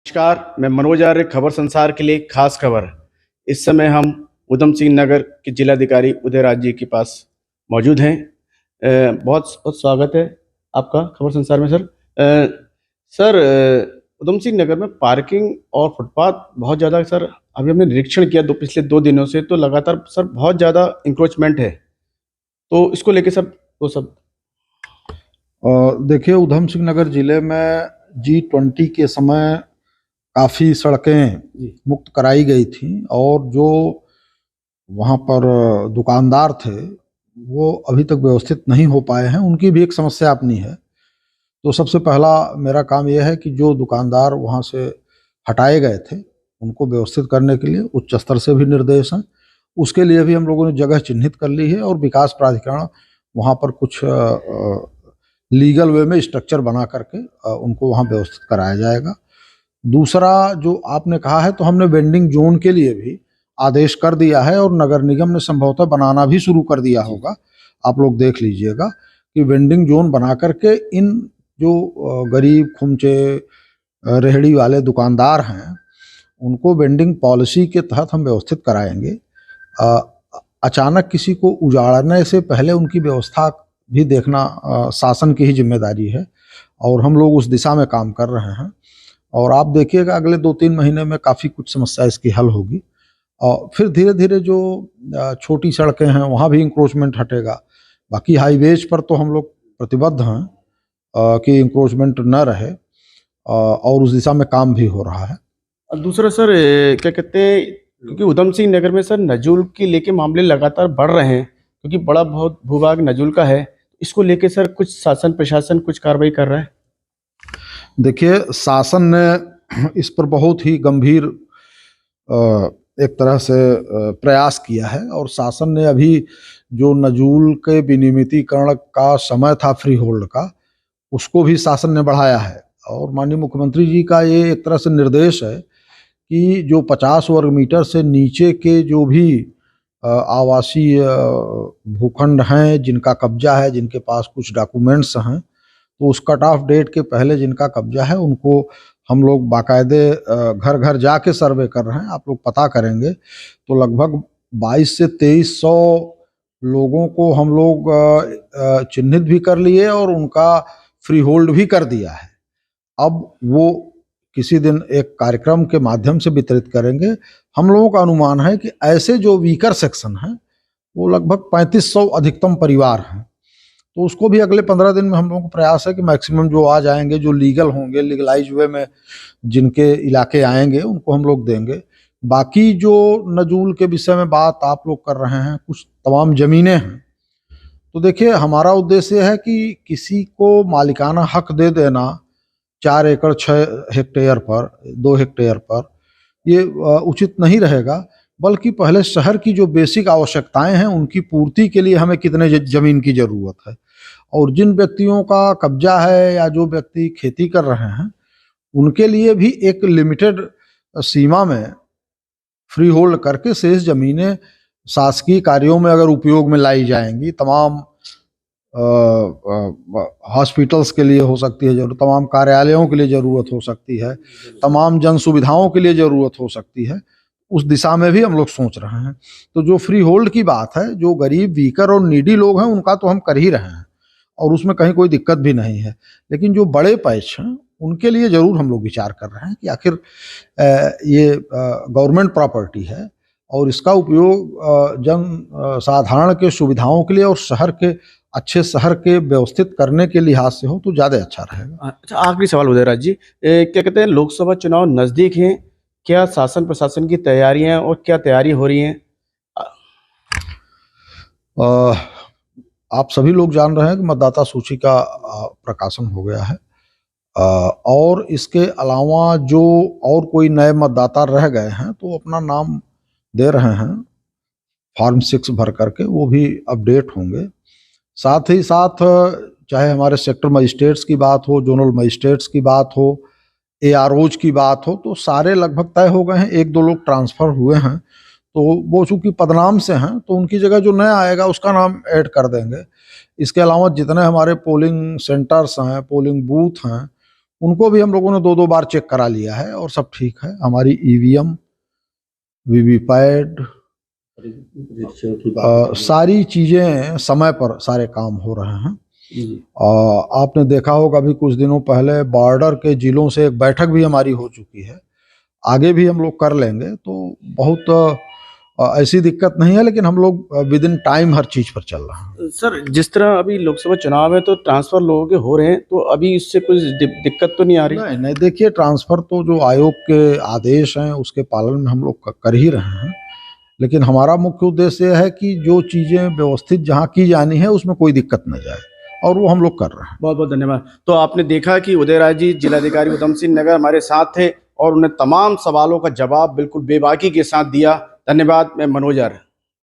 नमस्कार, मैं मनोज आर्य, खबर संसार के लिए खास खबर। इस समय हम उधम सिंह नगर के जिलाधिकारी उदयराज जी के पास मौजूद हैं। बहुत बहुत स्वागत है आपका खबर संसार में सर। सर, उधम सिंह नगर में पार्किंग और फुटपाथ बहुत ज़्यादा सर, अभी हमने निरीक्षण किया पिछले 2 दिनों से, तो लगातार सर बहुत ज़्यादा इंक्रोचमेंट है। तो इसको लेके सब वो सब देखिए, उधम सिंह नगर जिले में G20 के समय काफ़ी सड़कें मुक्त कराई गई थी और जो वहाँ पर दुकानदार थे वो अभी तक व्यवस्थित नहीं हो पाए हैं। उनकी भी एक समस्या अपनी है। तो सबसे पहला मेरा काम यह है कि जो दुकानदार वहाँ से हटाए गए थे उनको व्यवस्थित करने के लिए उच्च स्तर से भी निर्देश हैं। उसके लिए भी हम लोगों ने जगह चिन्हित कर ली है और विकास प्राधिकरण वहाँ पर कुछ लीगल वे में स्ट्रक्चर बना करके उनको वहाँ व्यवस्थित कराया जाएगा। दूसरा जो आपने कहा है, तो हमने वेंडिंग जोन के लिए भी आदेश कर दिया है और नगर निगम ने संभवतः बनाना भी शुरू कर दिया होगा। आप लोग देख लीजिएगा कि वेंडिंग जोन बना करके इन जो गरीब खुमचे रेहड़ी वाले दुकानदार हैं उनको वेंडिंग पॉलिसी के तहत हम व्यवस्थित कराएंगे। अचानक किसी को उजाड़ने से पहले उनकी व्यवस्था भी देखना शासन की ही जिम्मेदारी है और हम लोग उस दिशा में काम कर रहे हैं। और आप देखिएगा अगले 2-3 महीने में काफ़ी कुछ समस्या इसकी हल होगी और फिर धीरे धीरे जो छोटी सड़कें हैं वहाँ भी इंक्रोचमेंट हटेगा। बाकी हाईवेज पर तो हम लोग प्रतिबद्ध हैं कि इंक्रोचमेंट न रहे और उस दिशा में काम भी हो रहा है। और दूसरा सर, क्या कहते हैं, क्योंकि उधम सिंह नगर में सर नजूल के लेके मामले लगातार बढ़ रहे हैं, क्योंकि बड़ा बहुत भूभाग नजूल का है। इसको लेके सर कुछ शासन प्रशासन कुछ कार्रवाई कर रहा है? देखिए, शासन ने इस पर बहुत ही गंभीर एक तरह से प्रयास किया है और शासन ने अभी जो नजूल के विनियमितीकरण का समय था फ्री होल्ड का, उसको भी शासन ने बढ़ाया है। और माननीय मुख्यमंत्री जी का ये एक तरह से निर्देश है कि जो 50 वर्ग मीटर से नीचे के जो भी आवासीय भूखंड हैं, जिनका कब्जा है, जिनके पास कुछ डॉक्यूमेंट्स हैं, तो उस कट ऑफ डेट के पहले जिनका कब्जा है उनको हम लोग बाकायदे घर घर जाके सर्वे कर रहे हैं। आप लोग पता करेंगे तो लगभग 22 से 2300 लोगों को हम लोग चिन्हित भी कर लिए और उनका फ्री होल्ड भी कर दिया है। अब वो किसी दिन एक कार्यक्रम के माध्यम से वितरित करेंगे। हम लोगों का अनुमान है कि ऐसे जो वीकर सेक्शन हैं वो लगभग 3500 अधिकतम परिवार हैं, तो उसको भी अगले 15 दिन में हम लोगों को प्रयास है कि मैक्सिमम जो आ जाएंगे, जो लीगल होंगे, लीगलाइज वे में जिनके इलाके आएंगे उनको हम लोग देंगे। बाकी जो नजूल के विषय में बात आप लोग कर रहे हैं, कुछ तमाम ज़मीनें हैं, तो देखिए हमारा उद्देश्य है कि किसी को मालिकाना हक दे देना 4 एकड़ 6 हेक्टेयर पर, 2 हेक्टेयर पर, ये उचित नहीं रहेगा। बल्कि पहले शहर की जो बेसिक आवश्यकताएं हैं उनकी पूर्ति के लिए हमें कितने ज़मीन की ज़रूरत है, और जिन व्यक्तियों का कब्जा है या जो व्यक्ति खेती कर रहे हैं उनके लिए भी एक लिमिटेड सीमा में फ्री होल्ड करके शेष ज़मीनें शासकीय कार्यों में अगर उपयोग में लाई जाएंगी, तमाम हॉस्पिटल्स के लिए हो सकती है जरूरत, तमाम कार्यालयों के लिए ज़रूरत हो सकती है, तमाम जन सुविधाओं के लिए ज़रूरत हो सकती है, उस दिशा में भी हम लोग सोच रहे हैं। तो जो फ्री होल्ड की बात है, जो गरीब, वीकर और नीडी लोग हैं उनका तो हम कर ही रहे हैं और उसमें कहीं कोई दिक्कत भी नहीं है। लेकिन जो बड़े पैच हैं उनके लिए ज़रूर हम लोग विचार कर रहे हैं कि आखिर ये गवर्नमेंट प्रॉपर्टी है और इसका उपयोग जन साधारण के सुविधाओं के लिए और शहर के अच्छे शहर के व्यवस्थित करने के लिहाज से हो तो ज़्यादा अच्छा रहेगा। अच्छा, आखिरी सवाल उदयराज जी, क्या कहते हैं, लोकसभा चुनाव नज़दीक हैं, क्या शासन प्रशासन की तैयारियां और क्या तैयारी हो रही हैं? आप सभी लोग जान रहे हैं कि मतदाता सूची का प्रकाशन हो गया है और इसके अलावा जो और कोई नए मतदाता रह गए हैं तो अपना नाम दे रहे हैं फॉर्म 6 भर करके, वो भी अपडेट होंगे। साथ ही साथ चाहे हमारे सेक्टर मजिस्ट्रेट्स की बात हो, जोनल मजिस्ट्रेट्स की बात हो, AROज की बात हो, तो सारे लगभग तय हो गए हैं। 1-2 लोग ट्रांसफ़र हुए हैं तो वो चूँकि पदनाम से हैं तो उनकी जगह जो नया आएगा उसका नाम ऐड कर देंगे। इसके अलावा जितने हमारे पोलिंग सेंटर्स हैं, पोलिंग बूथ हैं, उनको भी हम लोगों ने 2-2 बार चेक करा लिया है और सब ठीक है। हमारी ईवीएम, वीवीपैट, सारी चीजें समय पर सारे काम हो रहे हैं। आपने देखा होगा अभी कुछ दिनों पहले बॉर्डर के जिलों से एक बैठक भी हमारी हो चुकी है, आगे भी हम लोग कर लेंगे। तो बहुत ऐसी दिक्कत नहीं है, लेकिन हम लोग विद इन टाइम हर चीज पर चल रहे हैं। सर, जिस तरह अभी लोकसभा चुनाव है तो ट्रांसफर लोगों के हो रहे हैं, तो अभी इससे कुछ दिक्कत तो नहीं आ रही? नहीं, देखिए, ट्रांसफर तो जो आयोग के आदेश हैं उसके पालन में हम लोग कर ही रहे हैं, लेकिन हमारा मुख्य उद्देश्य यह है कि जो चीजें व्यवस्थित जहाँ की जानी है उसमें कोई दिक्कत न जाए, और वो हम लोग कर रहे हैं। बहुत बहुत धन्यवाद। तो आपने देखा कि उदयराज जी, जिलाधिकारी उधम सिंह नगर, हमारे साथ थे और उन्हें तमाम सवालों का जवाब बिल्कुल बेबाकी के साथ दिया। धन्यवाद। मैं मनोज आर्य।